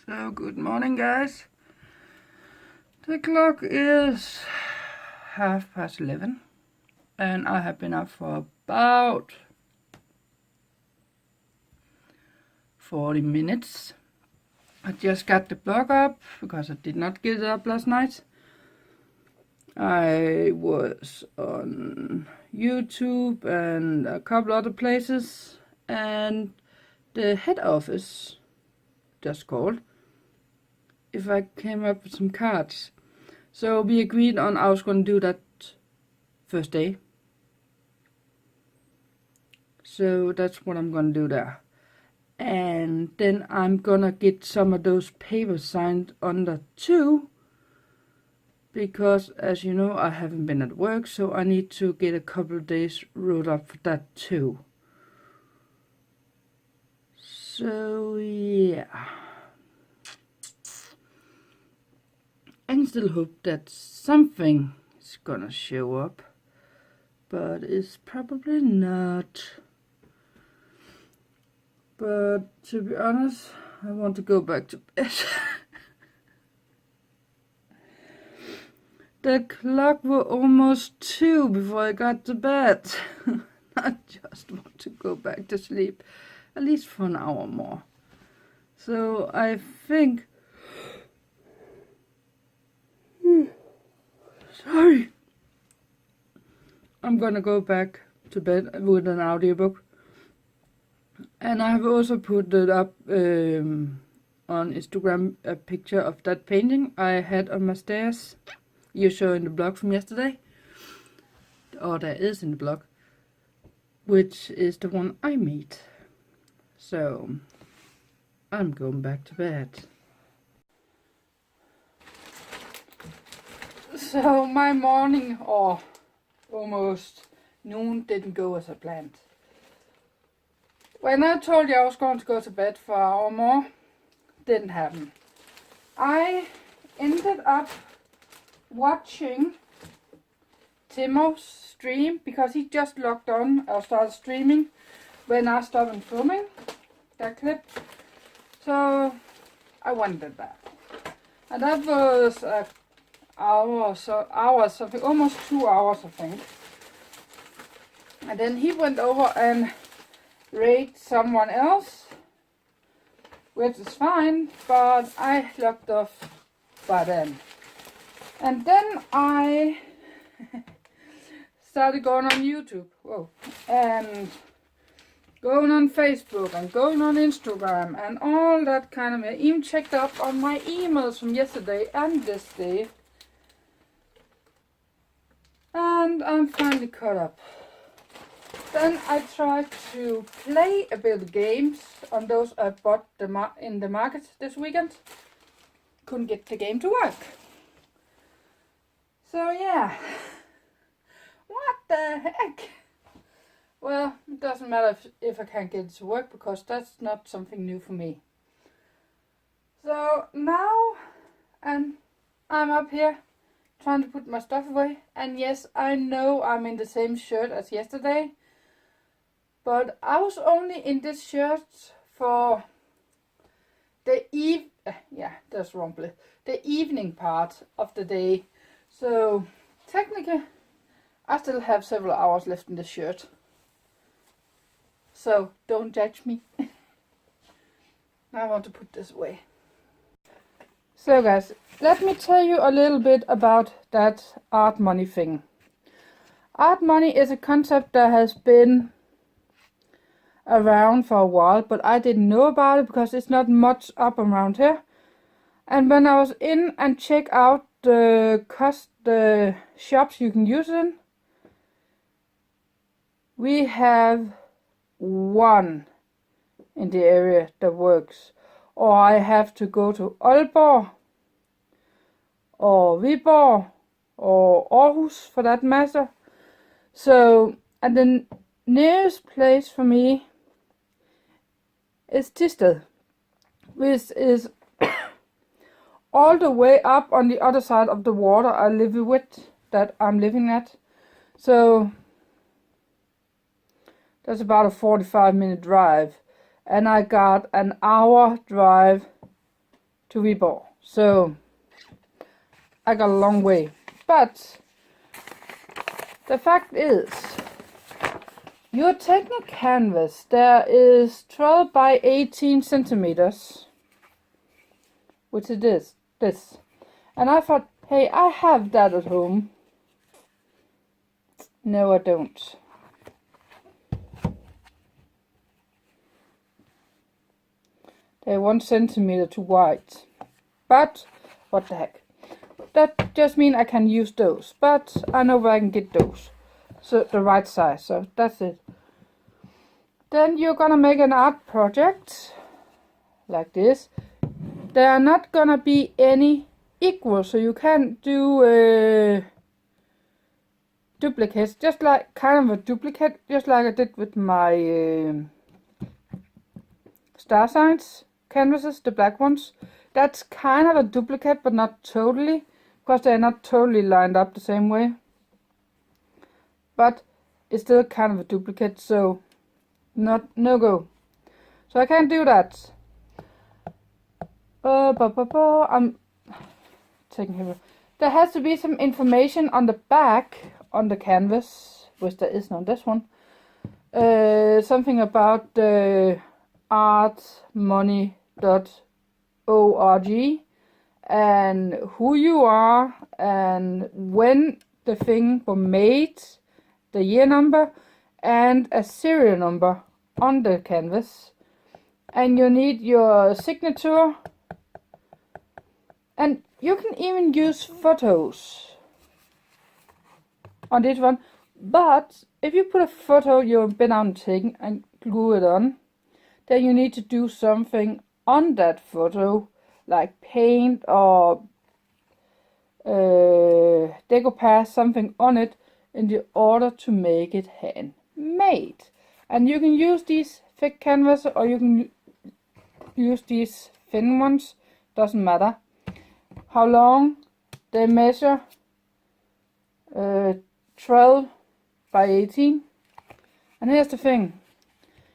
So good morning, guys. The clock is 11:30 and I have been up for about 40 minutes. I just got the blog up because I did not get it up last night. I was on YouTube and a couple other places, and the head office just called if I came up with some cards. So we agreed on I was going to do that first day. So that's what I'm going to do there. And then I'm going to get some of those papers signed under too. Because as you know, I haven't been at work, so I need to get a couple of days wrote up for that too. So yeah. I can still hope that something is gonna show up, but it's probably not. But to be honest, I want to go back to bed. The clock was almost 2 before I got to bed. I just want to go back to sleep, at least for an hour more. So I think... Sorry. I'm gonna go back to bed with an audiobook. And I have also put it up on Instagram, a picture of that painting I had on my stairs. You saw in the blog from yesterday. Or there is in the blog. Which is the one I made. So, I'm going back to bed. So my morning, or almost noon, didn't go as I planned. When I told you I was going to go to bed for an hour more, didn't happen. I ended up watching Timo's stream because he just logged on or started streaming when I stopped filming that clip. So I wanted that. And that was an hour, something, almost 2 hours I think. And then he went over and raid someone else, which is fine, but I logged off by then. And then I started going on YouTube, and going on Facebook and going on Instagram and all that kind of. I even checked up on my emails from yesterday and this day. And I'm finally caught up. Then I tried to play a bit of games on those I bought in the market this weekend. Couldn't get the game to work. So yeah. What the heck? Well, it doesn't matter if I can't get it to work because that's not something new for me. So now, and I'm up here trying to put my stuff away. And yes, I know I'm in the same shirt as yesterday. But I was only in this shirt for the the evening part of the day. So technically, I still have several hours left in this shirt. So don't judge me. I want to put this away. So guys, let me tell you a little bit about that art money thing. Art money is a concept that has been around for a while, but I didn't know about it because it's not much up around here. And when I was in and check out the shops you can use it in, we have one in the area that works, or I have to go to Aalborg or Viborg or Aarhus for that matter. So, and the nearest place for me is Thisted, which is all the way up on the other side of the water I'm living at. So that's about a 45-minute drive, and I got an hour drive to Viborg. So I got a long way. But the fact is, your Technic canvas there is 12 by 18 centimeters, which it is this. And I thought, hey, I have that at home. No, I don't. They're 1 centimeter too wide. But what the heck? That just means I can use those. But I know where I can get those. So the right size. So that's it. Then you're gonna make an art project like this. There are not gonna be any equal, so you can't do duplicates, just like kind of a duplicate, just like I did with my star signs canvases, the black ones. That's kind of a duplicate, but not totally, because they're not totally lined up the same way. But it's still kind of a duplicate, so no go. So I can't do that. I'm taking here. There has to be some information on the back on the canvas, which there isn't on this one. Something about the artmoney.org and who you are and when the thing was made, the year number, and a serial number on the canvas. And you need your signature. And you can even use photos on this one. But if you put a photo you've been out and taken and glue it on, then you need to do something on that photo, like paint or decoupage something on it in order to make it handmade. And you can use these thick canvas or you can use these thin ones, doesn't matter. How long they measure, 12 by 18. And here's the thing,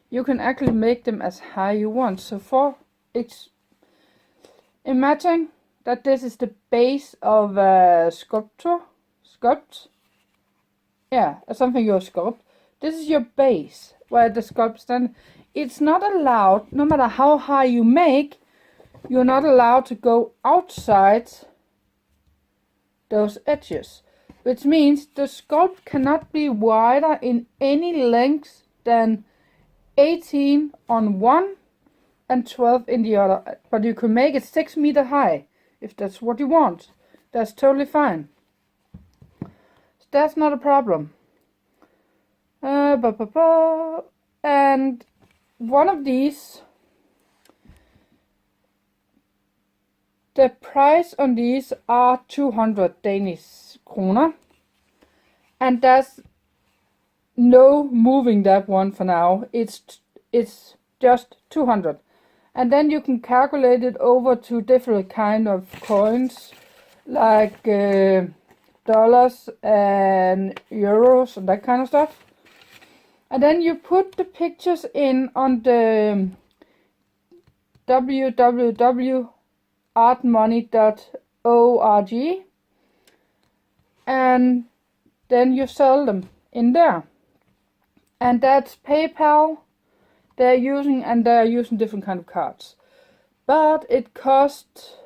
you can actually make them as high you want. So for imagine that this is the base of a sculpt. Yeah, something you sculpt. This is your base where the sculpt stand. It's not allowed, no matter how high you make, you're not allowed to go outside those edges. Which means the sculpt cannot be wider in any length than 18 on one and 12 in the other. But you can make it 6 meters high if that's what you want. That's totally fine. So that's not a problem. And one of these, the price on these are 200 Danish kroner. And there's no moving that one for now. It's just 200. And then you can calculate it over to different kind of coins, like dollars and euros and that kind of stuff. And then you put the pictures in on the www.artmoney.org and then you sell them in there. And that's PayPal they're using, and they're using different kind of cards. But it costs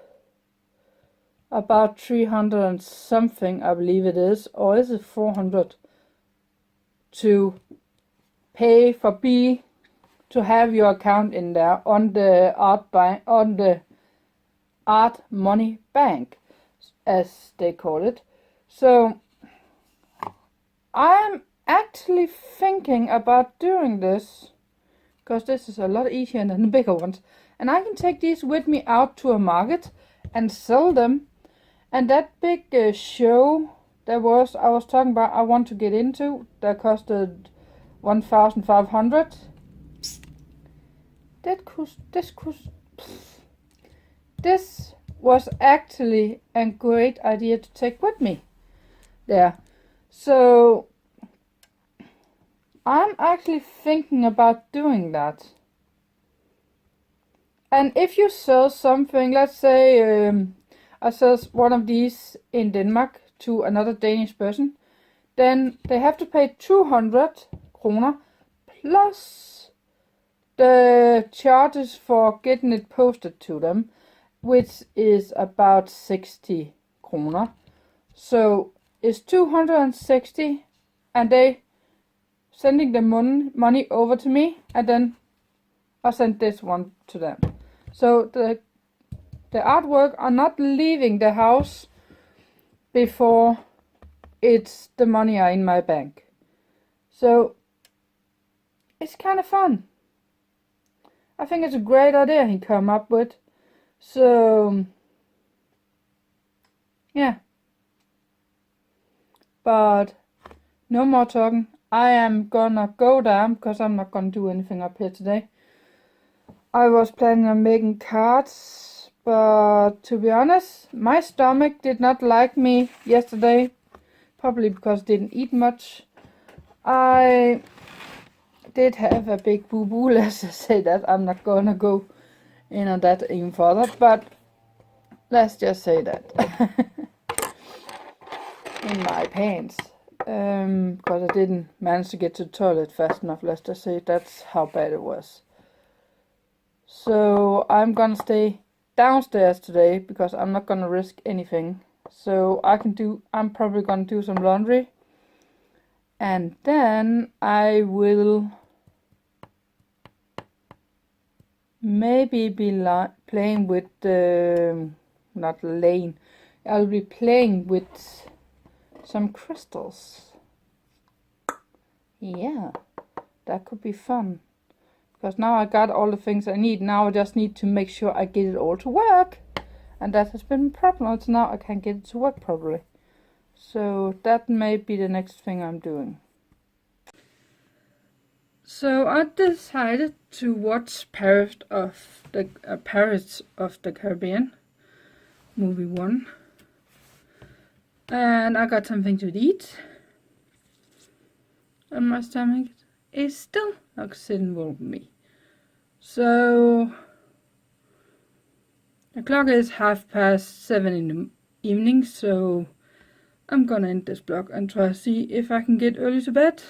about 300 and something, I believe it is, or is it 400 to pay for to have your account in there on the Art Money Bank, as they call it. So I'm actually thinking about doing this, because this is a lot easier than the bigger ones. And I can take these with me out to a market and sell them. And that big show I was talking about, I want to get into, that costed 1,500. This was actually a great idea to take with me there. So I'm actually thinking about doing that. And if you sell something, let's say I sell one of these in Denmark to another Danish person, then they have to pay 200 kroner plus the charges for getting it posted to them, which is about 60 kroner. So it's 260, and they sending the money over to me, and then I send this one to them. So the artwork are not leaving the house before it's the money are in my bank. So it's kind of fun. I think it's a great idea he come up with. So yeah. But no more talking. I am gonna go down because I'm not gonna do anything up here today. I was planning on making cards, but to be honest, my stomach did not like me yesterday. Probably because I didn't eat much. I did have a big boo-boo, let's just say that. I'm not gonna go in on that even further, but let's just say that. In my pants. Because I didn't manage to get to the toilet fast enough, let's just say that's how bad it was. So I'm gonna stay downstairs today because I'm not gonna risk anything. So I'm probably gonna do some laundry, and then I will maybe be playing with not laying. I'll be playing with some crystals. Yeah, that could be fun. Because now I got all the things I need. Now I just need to make sure I get it all to work. And that has been a problem. Until now I can't get it to work properly. So that may be the next thing I'm doing. So I decided to watch Pirates of the Caribbean movie 1. And I got something to eat. And my stomach is still not sitting well with me. So the clock is 7:30 in the evening, so I'm gonna end this vlog and try to see if I can get early to bed.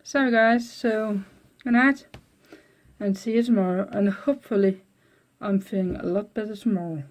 Sorry guys, so good night and see you tomorrow, and hopefully I'm feeling a lot better tomorrow.